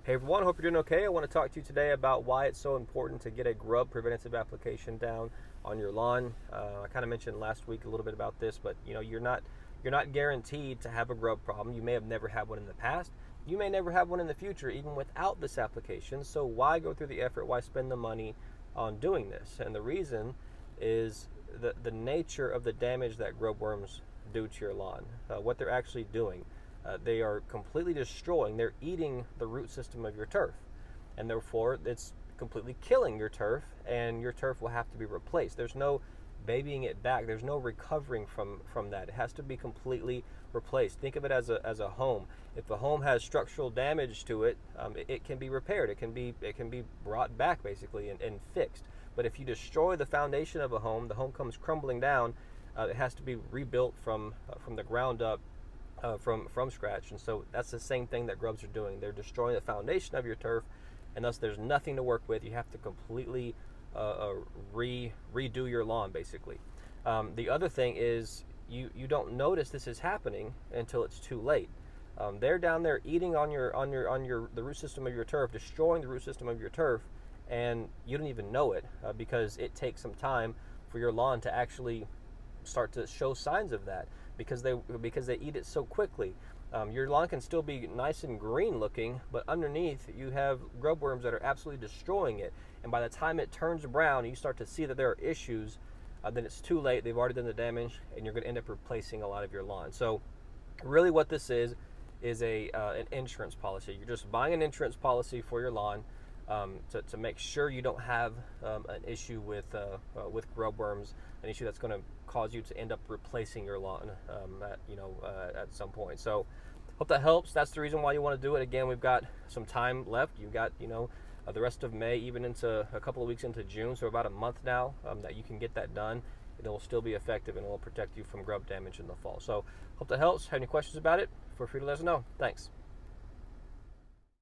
Hey everyone, hope you're doing okay. I want to talk to you today about why it's so important to get a grub preventative application down on your lawn. I kind of mentioned last week a little bit about this, but you're not guaranteed to have a grub problem. You may have never had one in the past. You may never have one in the future, even without this application. So why go through the effort? Why spend the money on doing this? And the reason is the nature of the damage that grub worms do to your lawn. What they're actually doing. They are completely destroying, they're eating the root system of your turf. And therefore, it's completely killing your turf, and your turf will have to be replaced. There's no babying it back, there's no recovering from that. It has to be completely replaced. Think of it as a home. If a home has structural damage to it, it can be repaired. It can be brought back basically and fixed. But if you destroy the foundation of a home, the home comes crumbling down. It has to be rebuilt from the ground up, from scratch. And so that's the same thing that grubs are doing. They're destroying the foundation of your turf, and thus there's nothing to work with. You have to completely redo your lawn basically. The other thing is you don't notice this is happening until it's too late. They're down there eating on the root system of your turf, destroying the root system of your turf, and you don't even know it because it takes some time for your lawn to actually start to show signs of that, because they eat it so quickly. Your lawn can still be nice and green looking, but underneath you have grub worms that are absolutely destroying it. And by the time it turns brown and you start to see that there are issues, then it's too late. They've already done the damage, and you're going to end up replacing a lot of your lawn. So really what this is an insurance policy. You're just buying an insurance policy for your lawn to make sure you don't have an issue with grub worms, an issue that's going to cause you to end up replacing your lawn at some point. So hope that helps. That's the reason why you want to do it. Again, we've got some time left. You've got the rest of May, even into a couple of weeks into June, so about a month now that you can get that done. It will still be effective, and it will protect you from grub damage in the fall. So hope that helps. Have any questions about it, feel free to let us know. Thanks.